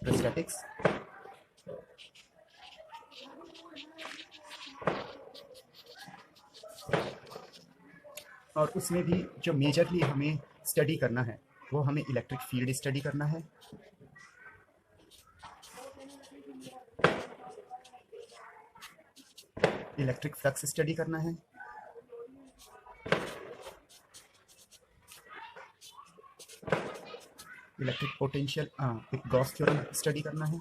Electrostatics. और उसमें भी जो मेजरली हमें स्टडी करना है वो हमें इलेक्ट्रिक फील्ड स्टडी करना है, इलेक्ट्रिक फ्लक्स स्टडी करना है, इलेक्ट्रिक पोटेंशियल एक गॉस थ्योरम स्टडी करना है,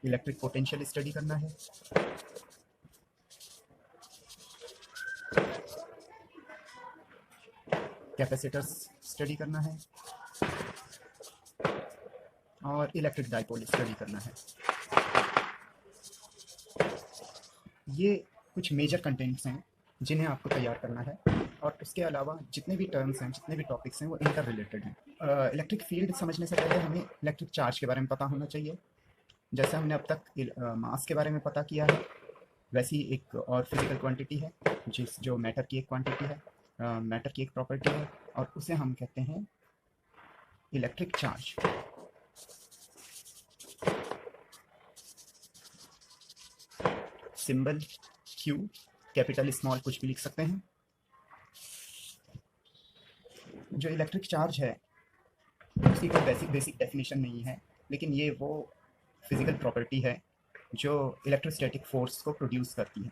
इलेक्ट्रिक पोटेंशियल स्टडी करना है, कैपेसिटर्स स्टडी करना है और इलेक्ट्रिक डाइपोल स्टडी करना है। ये कुछ मेजर कंटेंट्स हैं जिन्हें आपको तैयार करना है, और उसके अलावा जितने भी टर्म्स हैं, जितने भी टॉपिक्स हैं, वो इंटर रिलेटेड हैं। इलेक्ट्रिक फील्ड समझने से पहले हमें इलेक्ट्रिक चार्ज के बारे में पता होना चाहिए। जैसे हमने अब तक मास के बारे में पता किया है, वैसी एक और फिजिकल क्वांटिटी है जो मैटर की एक क्वांटिटी है, मैटर की एक प्रॉपर्टी है, और उसे हम कहते हैं electric charge. Symbol Q, capital small कुछ भी लिख सकते हैं। जो इलेक्ट्रिक चार्ज है उसकी कोई बेसिक डेफिनेशन नहीं है, लेकिन ये वो फिजिकल प्रॉपर्टी है जो इलेक्ट्रोस्टैटिक फोर्स को प्रोड्यूस करती है।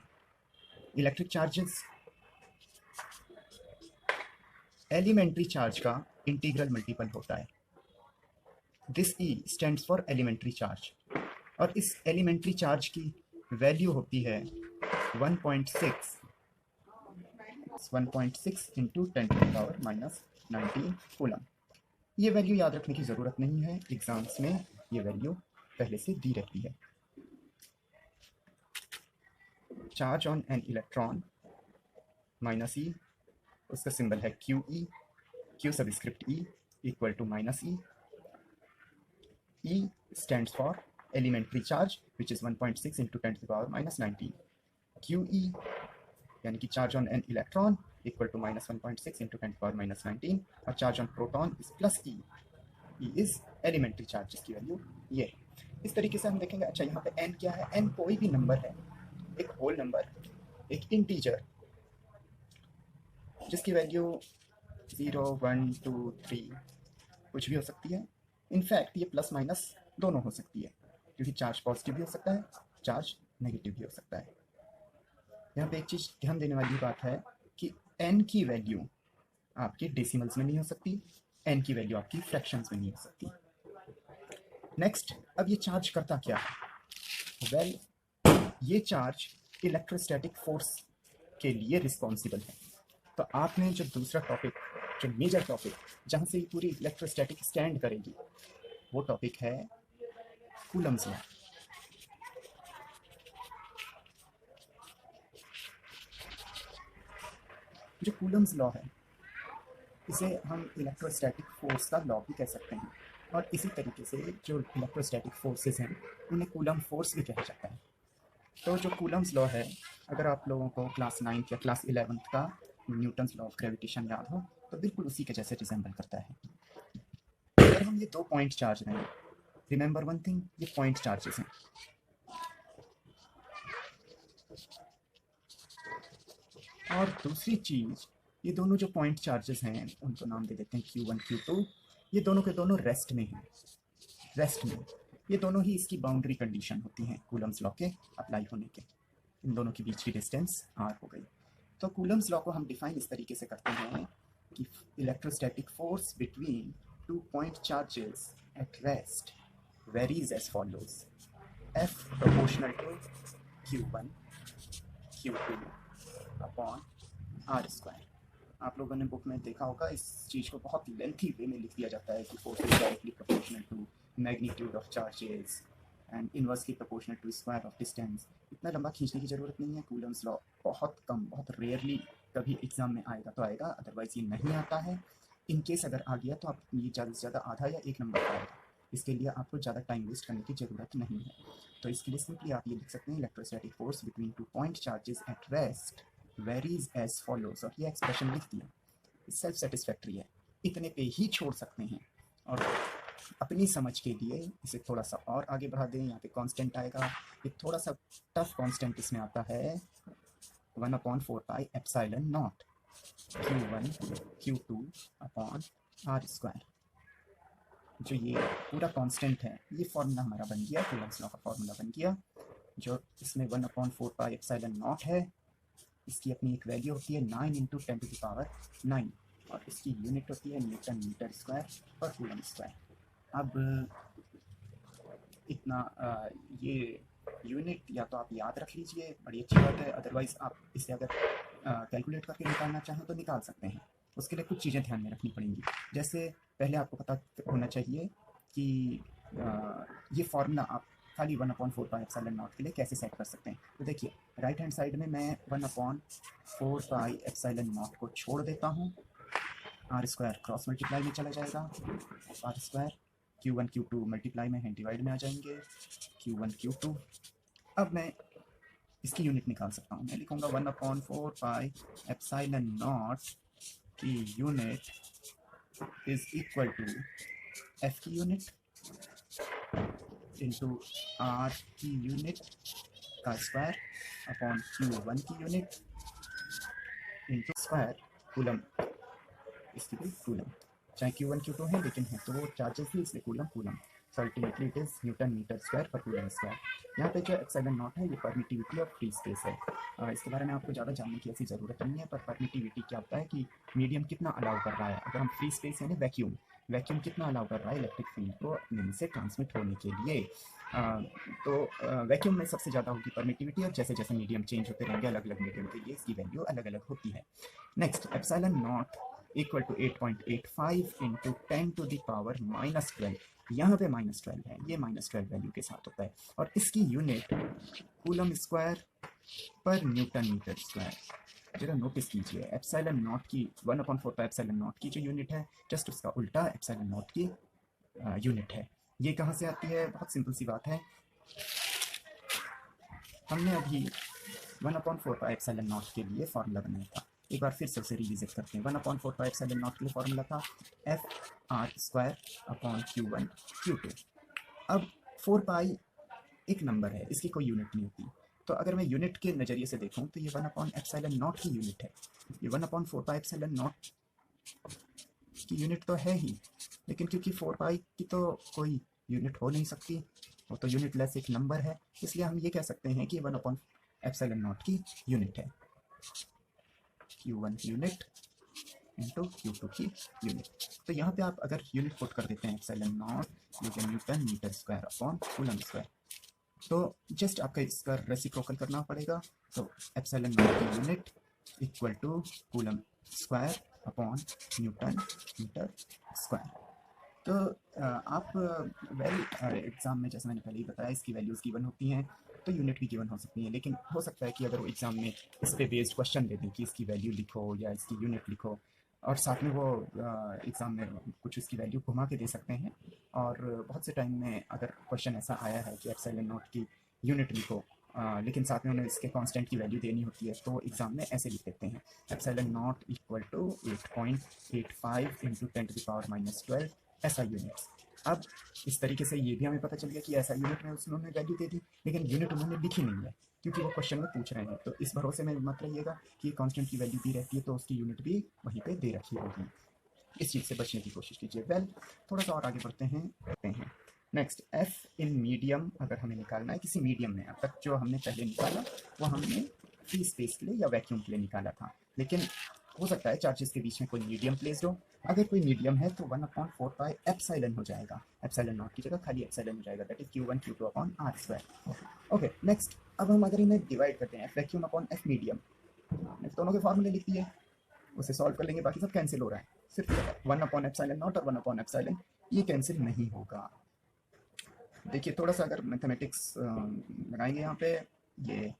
इलेक्ट्रिक चार्जेस एलिमेंट्री चार्ज का इंटीग्रल मल्टीपल होता है। This E stands for elementary charge, और इस एलिमेंट्री चार्ज की वैल्यू होती है 1.6 इंटू 10⁻⁻⁻19 कूलम। ये वैल्यू याद रखने की ज़रूरत नहीं है, एग्जाम्स में ये वैल्यू पहले से दी रहती है। Charge on an electron minus E, उसका सिंबल है QE, Q subscript E equal to minus E। E stands for elementary charge which is 1.6 into 10⁻⁻19। QE यानी कि charge on an electron equal to -1.6 into 10⁻⁻19, और charge on proton is plus E। E is elementary charge जिसकी value ये। इस तरीके से हम देखेंगे। अच्छा, यहाँ पे n क्या है? n कोई भी नंबर है, एक होल नंबर, एक इंटीजर जिसकी वैल्यू 0, 1, 2, 3 कुछ भी हो सकती है। इनफैक्ट ये प्लस माइनस दोनों हो सकती है, क्योंकि चार्ज पॉजिटिव भी हो सकता है, चार्ज नेगेटिव भी हो सकता है। यहाँ पे एक चीज़ ध्यान देने वाली बात है कि n की वैल्यू आपके डेसिमल्स में नहीं हो सकती, n की वैल्यू आपकी फ्रैक्शंस में नहीं हो सकती। नेक्स्ट, अब ये चार्ज करता क्या है? वेल, ये चार्ज इलेक्ट्रोस्टैटिक फोर्स के लिए रिस्पॉन्सिबल है। तो आपने जो दूसरा टॉपिक, जो मेजर टॉपिक जहाँ से पूरी इलेक्ट्रोस्टैटिक स्टैंड करेगी, वो टॉपिक है कूलम्स लॉ। जो कूलम्स लॉ है, इसे हम इलेक्ट्रोस्टैटिक फोर्स का लॉ भी कह सकते हैं, और इसी तरीके से जो इलेक्ट्रोस्टैटिक फोर्सेस हैं उन्हें कूलम फोर्स भी कहा जाता है। तो जो कूलम्स लॉ है, अगर आप लोगों को क्लास 9 या क्लास 11 का न्यूटन्स लॉ ऑफ ग्रेविटेशन याद हो तो बिल्कुल उसी के जैसे रिजेंबल करता है। अगर हम ये 2 पॉइंट चार्ज रहे हैं, रिमेंबर वन थिंग, ये पॉइंट चार्जेस हैं। और दूसरी चीज़, ये दोनों जो पॉइंट चार्जेस हैं उनको नाम दे देते हैं Q1, Q2। ये दोनों के दोनों रेस्ट में हैं, रेस्ट में। ये दोनों ही इसकी बाउंड्री कंडीशन होती हैं कूलम्स लॉ के अप्लाई होने के। इन दोनों के बीच की डिस्टेंस r हो गई। तो कूलम्स लॉ को हम डिफाइन इस तरीके से करते हैं कि electrostatic force between 2 point charges at rest varies as follows: F proportional to Q1 Q2 upon r²। आप लोगों ने बुक में देखा होगा, इस चीज़ को बहुत लेंथी वे में लिख दिया जाता है कि force is directly proportional to magnitude of charges and inversely proportional to square of distance. इतना लंबा खींचने की ज़रूरत नहीं है। कूलम्स लॉ बहुत कम, बहुत रेयरली कभी एग्जाम में आएगा तो आएगा, अदरवाइज़ ये नहीं आता है। इन केस अगर आ गया तो आप ये ज़्यादा से ज़्यादा आधा या 1 नंबर आएगा। इसके लिए आपको ज़्यादा टाइम वेस्ट करने की ज़रूरत नहीं है। तो इसके लिए सिंपली आप ये लिख सकते हैं: electrostatic force between 2 point charges at rest varies as follows. और ये एक्सप्रेशन लिख दिया, सेल्फ सेटिस्फैक्ट्री है, इतने पे ही छोड़ सकते हैं। और अपनी समझ के लिए इसे थोड़ा सा और आगे बढ़ा दें। यहाँ पे कांस्टेंट आएगा, ये थोड़ा सा टफ कांस्टेंट इसमें आता है 1/4 epsilon naught Q1 Q2 upon R square. जो ये पूरा कांस्टेंट है, ये फॉर्मूला हमारा बन गया, कूलम्स लॉ का फॉर्मूला बन गया। जो इसमें 1/4 एप्सिलॉन नॉट है, इसकी अपनी एक वैल्यू होती है 9 × 10⁹ और इसकी यूनिट होती है न्यूटन मीटर स्क्वायर पर कूलम स्क्वायर। अब इतना ये यूनिट या तो आप याद रख लीजिए, बड़ी अच्छी बात है, अदरवाइज़ आप इसे अगर कैलकुलेट करके निकालना चाहें तो निकाल सकते हैं। उसके लिए कुछ चीज़ें ध्यान में रखनी पड़ेंगी। जैसे पहले आपको पता होना चाहिए कि ये फार्मूला आप खाली 1/4 एप्सिलॉन नॉट के लिए कैसे सेट कर सकते हैं। तो देखिए, राइट हैंड साइड में मैं 1/4 एप्सिलॉन नॉट को छोड़ देता हूँ, आर स्क्वायर क्रॉस मल्टीप्लाई में चला जाएगा, are square Q1 Q2 multiply में है, डिवाइड में आ जाएंगे, Q1 Q2। अब मैं इसकी यूनिट निकाल सकता हूँ, मैं लिखूँगा 1/4 एप्सिलॉन नॉट की unit is equal to F की यूनिट इंटू आर की यूनिट का स्क्वायर अपॉन Q1 की यूनिट इंटू स्क्वायर कूलम, इसकी भी कूलम, चाहे Q1 Q2 है लेकिन है तो वो चार्जेस भी, इसलिए coulomb coulomb. So ultimately it is newton metre square पर कूलम स्क्वायर। यहाँ पे जो एप्सिलॉन नॉट है ये परमिटिविटी ऑफ फ्री स्पेस है। इसके बारे में आपको ज़्यादा जानने की ऐसी ज़रूरत नहीं है, पर परमिटिविटी क्या होता है कि मीडियम कितना अलाउ कर रहा है। अगर हम फ्री स्पेस यानी वैक्यूम, वैक्यूम कितना अलाउ कर रहा है इलेक्ट्रिक फील्ड को अपने में से ट्रांसमिट होने के लिए। तो वैक्यूम में सबसे ज़्यादा होगी परमिटिविटी, और जैसे जैसे मीडियम चेंज होते रहेंगे अलग अलग मीडियम के लिए इसकी वैल्यू अलग अलग होती है। Next, epsilon naught equal to 8.85 into 10⁻⁻12। यहाँ पे -12 है, ये -12 वैल्यू के साथ होता है, और इसकी यूनिट कूलम स्क्वायर पर न्यूटन मीटर स्क्वायर। जरा नोटिस कीजिए, एप्सिलॉन नॉट की 1/4 एप्सिलॉन नॉट की जो यूनिट है, जस्ट उसका उल्टा एप्सिलॉन नॉट की यूनिट है। ये कहाँ से आती है? बहुत सिंपल सी बात है, हमने अभी 1/4 एप्सिलॉन नॉट के लिए फॉर्मूला बनाया था, एक बार फिर से उसे रिविजिट करते हैं। 1/4 एप्सिलॉन नॉट के लिए फॉर्मूला था FR² अपॉन Q1 Q2। अब 4 एक नंबर है, इसकी कोई यूनिट नहीं होती, तो अगर मैं यूनिट के नज़रिए से देखूं तो ये 1/एप्सिलॉन नॉट की यूनिट है। ये 1/4 एप्सिलॉन नॉट की यूनिट तो है ही, लेकिन क्योंकि 4 की तो कोई यूनिट हो नहीं सकती, वो तो यूनिट लेस एक नंबर है, इसलिए हम ये कह सकते हैं कि 1/एप्सिलॉन नॉट की यूनिट है Q1 यूनिट इंटू Q2 की यूनिट। तो यहाँ पे आप अगर यूनिट पुट कर देते हैं एप्सिलॉन नॉट ये newton metre square upon coulomb square, तो जस्ट आपका इसका रेसिप्रोकल करना पड़ेगा। तो एप्सिलॉन नॉट की unit equal to coulomb square upon newton metre square. तो आप वेल एग्ज़ाम में, जैसे मैंने पहले ही बताया, इसकी वैल्यूज़ गिवन होती हैं, तो यूनिट भी गिवन हो सकती है, लेकिन हो सकता है कि अगर वो एग्ज़ाम में इस पे बेस्ड क्वेश्चन दे दें कि इसकी वैल्यू लिखो या इसकी यूनिट लिखो, और साथ में वो एग्ज़ाम में कुछ इसकी वैल्यू घुमा के दे सकते हैं। और बहुत से टाइम में अगर क्वेश्चन ऐसा आया है कि एप्सिलॉन नॉट की यूनिट लिखो, लेकिन साथ में उन्हें इसके कांस्टेंट की वैल्यू देनी होती है, तो एग्ज़ाम में ऐसे लिख देते हैं epsilon naught equal to 8.85 into 10⁻⁻12 ऐसा यूनिट्स। अब इस तरीके से ये भी हमें पता चल गया कि ऐसा यूनिट में उन्होंने वैल्यू दे दी, लेकिन यूनिट उन्होंने लिखी नहीं है क्योंकि वो क्वेश्चन में पूछ रहे हैं। तो इस भरोसे में मत रहिएगा कि कांस्टेंट की वैल्यू दी रहती है तो उसकी यूनिट भी वहीं पे दे रखी होगी, इस चीज़ से बचने की कोशिश कीजिए। वेल, थोड़ा सा और आगे बढ़ते हैं। नेक्स्ट, एफ इन मीडियम अगर हमें निकालना है किसी मीडियम में, अब तक जो हमने पहले निकाला वो हमने फ्री स्पेस के लिए या वैक्यूम के लिए निकाला था, लेकिन हो सकता है चार्जेस के बीच में कोई मीडियम प्लेस्ड हो। अगर कोई मीडियम है तो 1/4 एप्सिलॉन हो जाएगा, एप्सिलॉन नॉट की जगह खाली एप्सिलॉन हो जाएगा, that is Q1 Q2 upon R square. Okay, next, अब हम अगर इन्हें डिवाइड करते हैं F vacuum upon F medium, दोनों के फॉर्मूले लिख दिए, उसे सॉल्व कर लेंगे, बाकी सब कैंसिल हो रहा है, सिर्फ 1/एप्सिलॉन नॉट और 1/एप्सिलॉन ये कैंसिल नहीं होगा। देखिए, थोड़ा सा अगर मैथमेटिक्स लगाएंगे यहाँ पे, ये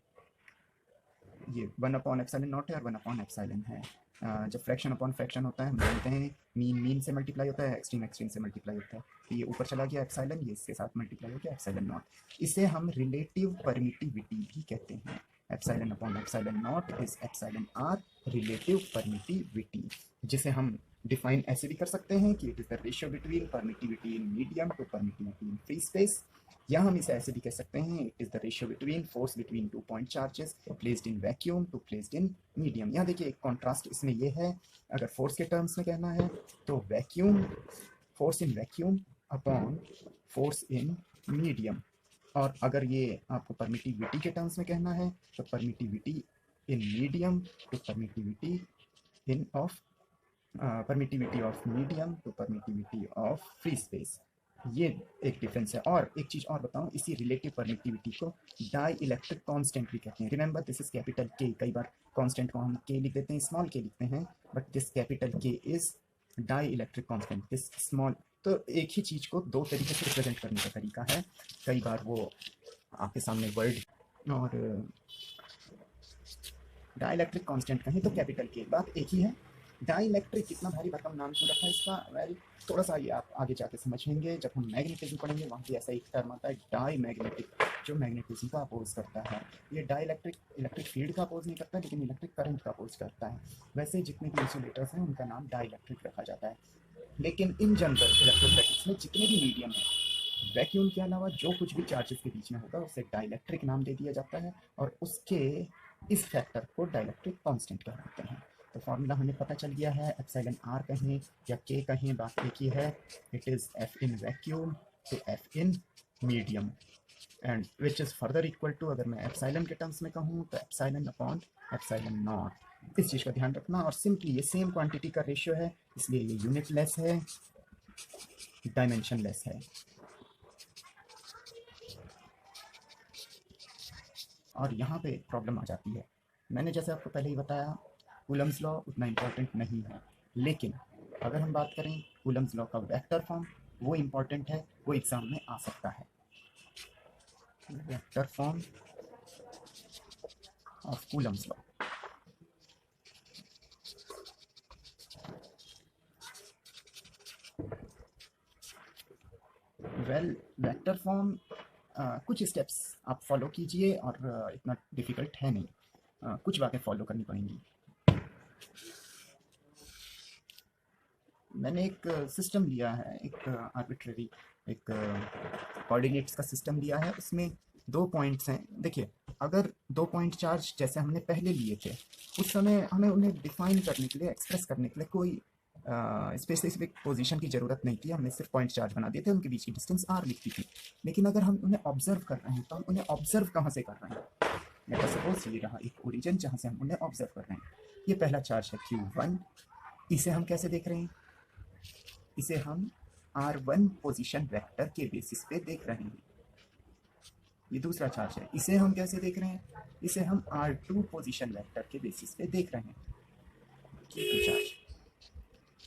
1/एप्सिलॉन नॉट है और 1/एप्सिलॉन है। जब फ्रैक्शन अपॉन फ्रैक्शन होता है, हम जानते हैं मीन से मल्टीप्लाई होता है, एक्सट्रीम से मल्टीप्लाई होता है, तो ये ऊपर चला गया एप्सिलॉन, ये इसके साथ मल्टीप्लाई हो गया एप्सिलॉन नॉट। इसे हम रिलेटिव परमिटिविटी भी कहते हैं। Epsilon upon epsilon naught is epsilon R relative permittivity, जिसे हम डिफाइन ऐसे भी कर सकते हैं कि it is the ratio between permittivity in medium to permittivity in free space, या हम इसे ऐसे भी कह सकते हैं it is the ratio between force between two point charges placed in vacuum to placed in medium. यहाँ देखिए एक कॉन्ट्रास्ट इसमें ये है, अगर फोर्स के टर्म्स में कहना है तो vacuum, force in vacuum upon force in medium, और अगर ये आपको परमिटिविटी के टर्म्स में कहना है तो permittivity in medium to permittivity in of permittivity of medium to permittivity of free space. ये एक डिफरेंस है। और एक चीज़ और बताऊं, इसी रिलेटिव परमिटिविटी को डाई इलेक्ट्रिक कांस्टेंट भी कहते हैं। रिमेंबर दिस इज कैपिटल के, कई बार कांस्टेंट को हम के लिख देते हैं, स्मॉल के लिखते हैं, but this capital K is dielectric constant, this small. तो एक ही चीज़ को दो तरीके से रिप्रेजेंट करने का तरीका है, कई बार वो आपके सामने वर्ड और डाई इलेक्ट्रिक कांस्टेंट कहें तो कैपिटल के, बात एक ही है। डाई इलेक्ट्रिक कितना भारी भरकम नाम क्यों रखा है इसका, वेल थोड़ा सा ये आप आगे जाके समझेंगे, जब हम मैग्नेटिज्म पढ़ेंगे वहाँ भी ऐसा एक टर्म आता है डाई मैग्नेटिक, जो मैग्नेटिज्म का अपोज करता है। ये डाई इलेक्ट्रिक इलेक्ट्रिक फील्ड का अपोज नहीं करता, लेकिन इलेक्ट्रिक करंट का अपोज करता है। वैसे जितने भी इंसुलेटर्स हैं उनका नाम डाई इलेक्ट्रिक रखा जाता है। लेकिन इन जनरल इलेक्ट्रोस्टैटिक्स में जितने भी मीडियम है, वैक्यूम के अलावा जो कुछ भी चार्जेस के बीच में होगा उसे डाइलेक्ट्रिक नाम दे दिया जाता है, और उसके इस फैक्टर को डाइलेक्ट्रिक कांस्टेंट कहते हैं। तो फॉर्मूला हमें पता चल गया है, एप्सिलॉन आर कहें या के कहें, बात एक ही है, it is F in vacuum to F in medium, and which is further equal to, अगर मैं एप्सिलॉन के टर्म्स में कहूँ तो एप्सिलॉन अपॉन एप्सिलॉन नॉट। इस चीज़ का ध्यान रखना, और सिंपली ये सेम क्वांटिटी का रेशियो है, इसलिए ये यूनिट लेस है, डायमेंशन लेस है। और यहाँ पे प्रॉब्लम आ जाती है, मैंने जैसे आपको पहले ही बताया कूलम्स लॉ उतना इम्पोर्टेंट नहीं है, लेकिन अगर हम बात करें कूलम्स लॉ का वेक्टर फॉर्म, वो इम्पोर्टेंट है, वो एग्जाम में आ सकता है। Vector form of Coulomb's law, well vector form कुछ स्टेप्स आप फॉलो कीजिए, और इतना डिफ़िकल्ट है नहीं, कुछ बातें फॉलो करनी पड़ेंगी। मैंने एक सिस्टम लिया है, एक आर्बिट्रेरी एक कोऑर्डिनेट्स का सिस्टम लिया है, उसमें 2 पॉइंट्स हैं। देखिए अगर 2 पॉइंट चार्ज जैसे हमने पहले लिए थे, उस समय हमें उन्हें डिफाइन करने के लिए, एक्सप्रेस करने के लिए कोई स्पेसिफिक पोजीशन की ज़रूरत नहीं थी, हमने सिर्फ पॉइंट चार्ज बना दिए थे, उनके बीच की डिस्टेंस r लिखती थी। लेकिन अगर हम उन्हें ऑब्जर्व कर रहे हैं तो हम उन्हें ऑब्जर्व कहाँ से कर रहे हैं, लेट अस सपोज ये रहा एक ओरिजिन जहाँ से हम उन्हें ऑब्जर्व कर रहे हैं। ये पहला चार्ज है Q1, इसे हम कैसे देख रहे हैं, इसे हम R1 पोजीशन वेक्टर के बेसिस पे देख रहे हैं। ये दूसरा चार्ज है, इसे हम कैसे देख रहे हैं, इसे हम R2 पोजीशन वेक्टर के बेसिस पे देख रहे हैं। Q2 चार्ज,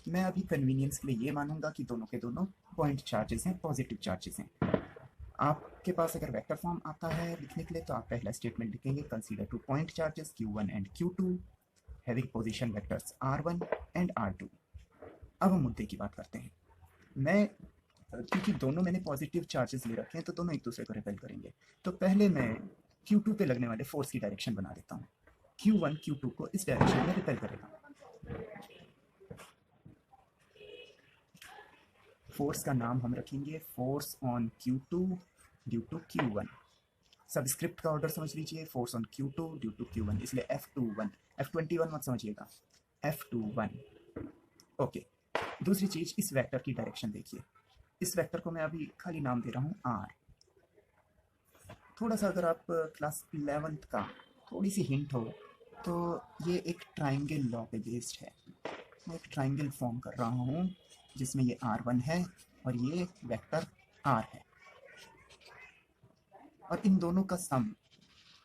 मैं अभी कन्वीनियंस के लिए ये मानूंगा कि दोनों के दोनों पॉइंट चार्जेस हैं, पॉजिटिव चार्जेस हैं। आपके पास अगर वेक्टर फॉर्म आता है लिखने के लिए तो आप पहला स्टेटमेंट लिखेंगे, consider 2 point charges Q1 and Q2 having position vectors R1 and R2। अब हम मुद्दे की बात करते हैं। मैं क्योंकि दोनों मैंने पॉजिटिव चार्जेस ले रखे हैं तो दोनों एक दूसरे को रिपेल करेंगे, तो पहले मैं Q2 पे लगने वाले फोर्स की डायरेक्शन बना देता हूँ। Q1 Q2 को इस डायरेक्शन में रिपेल करेगा। फोर्स का नाम हम रखेंगे force on Q2 due to Q1। Subscript का ऑर्डर समझ लीजिए, force on Q2 due to Q1, इसलिए F21, F21 मत समझिएगा, F21। ओके, दूसरी चीज़, इस वेक्टर की डायरेक्शन देखिए, इस वेक्टर को मैं अभी खाली नाम दे रहा हूँ R। थोड़ा सा अगर आप क्लास 11th का थोड़ी सी हिंट हो तो ये एक ट्राइंगल लॉ पे बेस्ड है। मैं एक ट्राइंगल फॉर्म कर रहा हूँ जिसमें ये R1 है और ये वेक्टर R है, और इन दोनों का सम,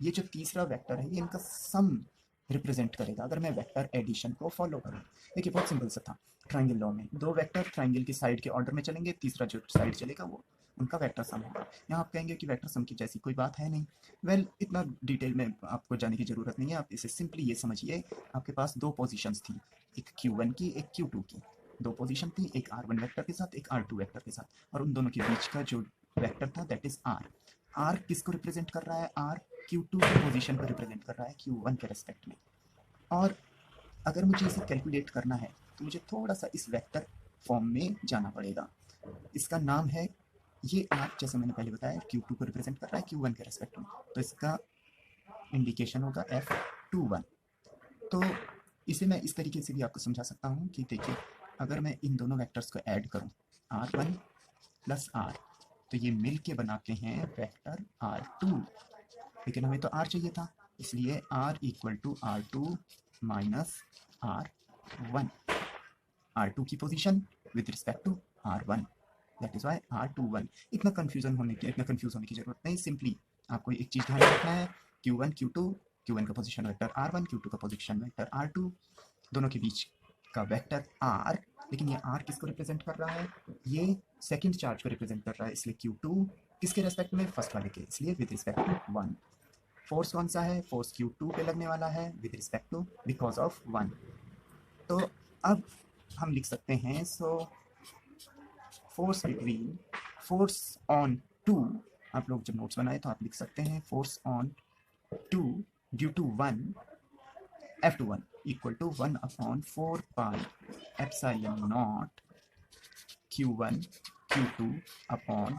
ये जो तीसरा वेक्टर है ये इनका सम रिप्रेजेंट करेगा अगर मैं वेक्टर एडिशन को फॉलो करूँ। देखिए बहुत सिंपल सा था, ट्राइंगल लॉ में 2 वेक्टर ट्राइंगल की साइड के ऑर्डर में चलेंगे, तीसरा जो साइड चलेगा वो उनका वेक्टर सम होगा। यहाँ आप कहेंगे कि वेक्टर सम की जैसी कोई बात है नहीं, वेल इतना डिटेल में आपको जाने की ज़रूरत नहीं है, आप इसे सिंपली ये समझिए, आपके पास 2 पोजीशंस थी, एक Q1 की एक Q2 की, 2 पोजीशन थी, एक R1 वेक्टर के साथ एक R2 वेक्टर के साथ, और उन दोनों के बीच का जो वेक्टर था दैट इज R। R किसको रिप्रेजेंट कर रहा है, R Q2 की पोजीशन को रिप्रेजेंट कर रहा है Q1 के रेस्पेक्ट में। और अगर मुझे इसे कैलकुलेट करना है तो मुझे थोड़ा सा इस वेक्टर फॉर्म में जाना पड़ेगा। इसका नाम है ये आर, जैसे मैंने पहले बताया Q2 को रिप्रेजेंट कर रहा है Q1 के रेस्पेक्ट में, तो इसका इंडिकेशन होगा F21। तो इसे मैं इस तरीके से भी आपको समझा सकता हूँ कि देखिए, अगर मैं इन दोनों वेक्टर्स को ऐड करूँ R1 प्लस R, तो ये मिल के बनाते हैं वेक्टर R2, लेकिन हमें तो R चाहिए था, इसलिए R equal to R2 minus R1, R2 की position with respect to R1, that is why R21। इतना कंफ्यूज होने की जरूरत नहीं, सिंपली आपको एक चीज़ ध्यान रखना है, Q1 Q2, Q1 का पोजीशन वेक्टर R1, Q2 का पोजीशन वेक्टर R2, दोनों के बीच का वेक्टर R, लेकिन ये R किसको रिप्रेजेंट कर रहा है, ये सेकंड चार्ज को रिप्रेजेंट कर रहा है, इसलिए Q2 किसके रेस्पेक्ट में, फर्स्ट वाले के, इसलिए विद रिस्पेक्ट टू 1। फोर्स कौन सा है, फोर्स Q2 पे लगने वाला है with respect to because of 1। तो अब हम लिख सकते हैं, सो फोर्स ऑन 2, आप लोग जब नोट्स बनाए तो आप लिख सकते हैं force on 2 due to 1 F21 equal to 1 upon 4 pi epsilon naught Q1 Q2 upon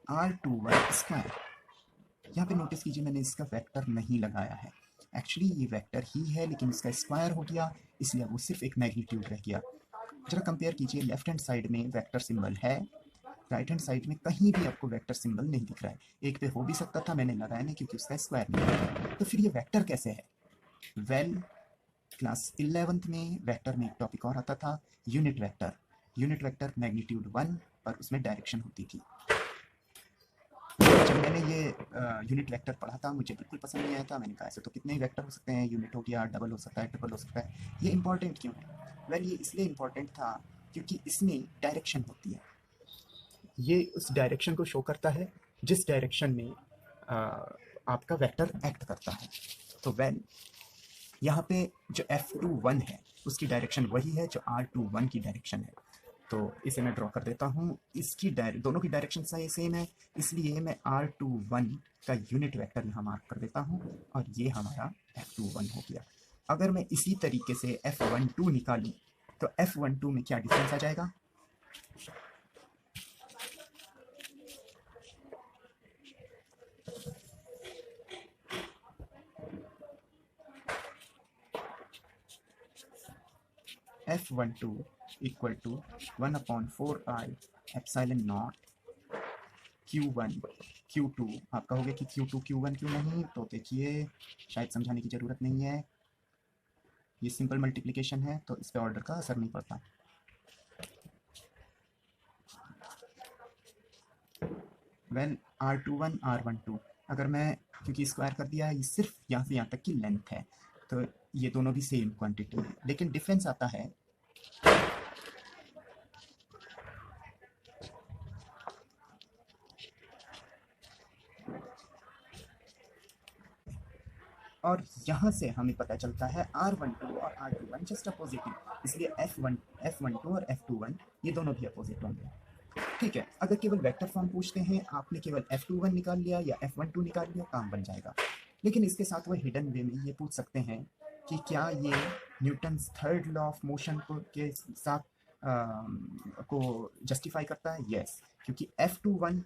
R21 square. यहाँ पे नोटिस कीजिए मैंने इसका वेक्टर नहीं लगाया है, एक्चुअली ये वेक्टर ही है लेकिन इसका स्क्वायर हो गया, इसलिए वो सिर्फ एक मैग्नीट्यूड रह गया। जरा कंपेयर कीजिए, लेफ्ट हैंड साइड में वेक्टर सिंबल है, राइट हैंड साइड में कहीं भी आपको वेक्टर सिंबल नहीं दिख रहा है। एक पे हो भी सकता था, मैंने लगाया नहीं क्योंकि उसका स्क्वायर नहीं है। तो फिर ये वेक्टर कैसे है? वेल, क्लास 11th में वेक्टर में एक टॉपिक और आता था, unit vector. Unit vector magnitude 1 पर उसमें डायरेक्शन होती थी। जब मैंने ये यूनिट वेक्टर पढ़ा था मुझे बिल्कुल पसंद नहीं आया था, मैंने कहा ऐसे तो कितने ही वेक्टर हो सकते हैं, यूनिट हो गया, डबल हो सकता है, ट्रिपल हो सकता है, ये इंपॉर्टेंट क्यों है? वेल, ये इसलिए इंपॉर्टेंट था क्योंकि इसमें डायरेक्शन होती है, ये उस डायरेक्शन को शो करता है जिस डायरेक्शन में आपका वेक्टर एक्ट करता है। तो वेल, यहाँ पे जो F21 है उसकी डायरेक्शन वही है जो R21 की डायरेक्शन है। तो इसे मैं ड्रॉ कर देता हूँ, इसकी दोनों की डायरेक्शन सेम है, इसलिए मैं R21 का यूनिट वेक्टर यहाँ मार्क कर देता हूँ और ये हमारा F21 हो गया। अगर मैं इसी तरीके से F12 निकालूँ तो F12 में क्या डिफरेंस आ जाएगा? F12 equal to 1/4 pi epsilon naught Q1 Q2। आप कहोगे कि Q2 Q1 क्यों नहीं, तो देखिए शायद समझाने की ज़रूरत नहीं है, ये सिंपल मल्टीप्लिकेशन है तो इस पे ऑर्डर का असर नहीं पड़ता। वेल, R21 R12 अगर मैं, क्योंकि स्क्वायर कर दिया है, ये सिर्फ यहाँ से यहाँ तक की लेंथ है, तो ये दोनों भी सेम क्वांटिटी है, लेकिन डिफरेंस आता है और यहाँ से हमें पता चलता है R12 और R21 जस्ट अपोजिट हैं, इसलिए F12 और F21 ये दोनों भी अपोजिट होंगे। ठीक है, अगर केवल वेक्टर फॉर्म पूछते हैं, आपने केवल F21 निकाल लिया या F12 निकाल लिया, काम बन जाएगा। लेकिन इसके साथ वो हिडन वे में ये पूछ सकते हैं कि क्या ये Newton's third law of motion को के साथ को जस्टिफाई करता है? यस, क्योंकि F21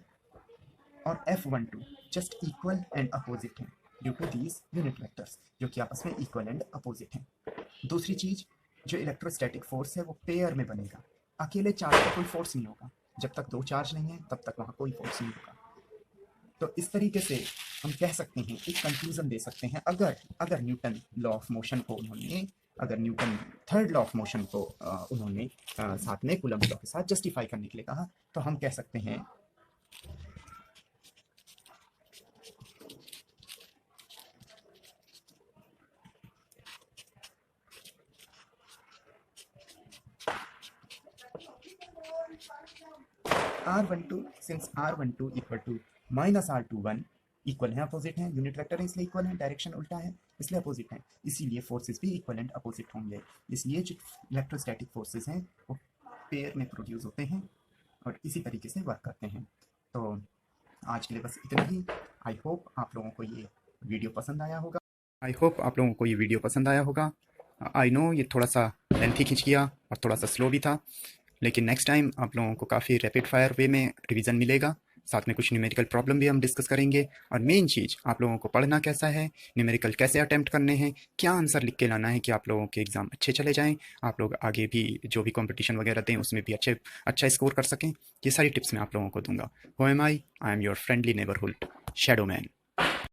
और F12 just equal and opposite हैं due to these unit vectors, जो कि आपस में इक्वल एंड अपोजिट हैं। दूसरी चीज, जो इलेक्ट्रोस्टैटिक फोर्स है वो पेयर में बनेगा, अकेले चार्ज का कोई फोर्स नहीं होगा, जब तक दो चार्ज नहीं है तब तक वहाँ कोई फोर्स नहीं होगा। तो इस तरीके से हम कह सकते हैं, एक कंक्लूजन दे सकते हैं, अगर न्यूटन लॉ ऑफ मोशन को उन्होंने, अगर Newton third law of motion को उन्होंने साथ में कूलम्ब लॉ के साथ जस्टिफाई करने के लिए कहा, तो हम कह सकते हैं R12 since R12 equal to minus R21 equal है, अपोजिट है, यूनिट वेक्टर है इसलिए इक्वल है, डायरेक्शन उल्टा है इसलिए अपोजिट है, इसीलिए फोर्सेस भी इक्वल एंड अपोजिट होंगे। इसलिए जो इलेक्ट्रोस्टैटिक फोर्सेस हैं वो पेयर में प्रोड्यूस होते हैं और इसी तरीके से वर्क करते हैं। तो आज के लिए बस इतना ही। आई होप आप लोगों को ये वीडियो पसंद आया होगा। आई होप आप लोगों को ये वीडियो पसंद आया होगा। आई नो ये थोड़ा सा लेंथी खींच गया और थोड़ा सा स्लो भी था, लेकिन नेक्स्ट टाइम आप लोगों को काफ़ी रैपिड फायर वे में रिवीजन मिलेगा। साथ में कुछ न्यूमेरिकल प्रॉब्लम भी हम डिस्कस करेंगे, और मेन चीज़ आप लोगों को पढ़ना कैसा है, न्यूमेरिकल कैसे अटेम्प्ट करने हैं, क्या आंसर लिख के लाना है कि आप लोगों के एग्ज़ाम अच्छे चले जाएं, आप लोग आगे भी जो भी कंपटीशन वगैरह दें उसमें भी अच्छा स्कोर कर सकें। ये सारी टिप्स मैं आप लोगों को दूंगा। Who am I am your friendly neighbourhood shadow man.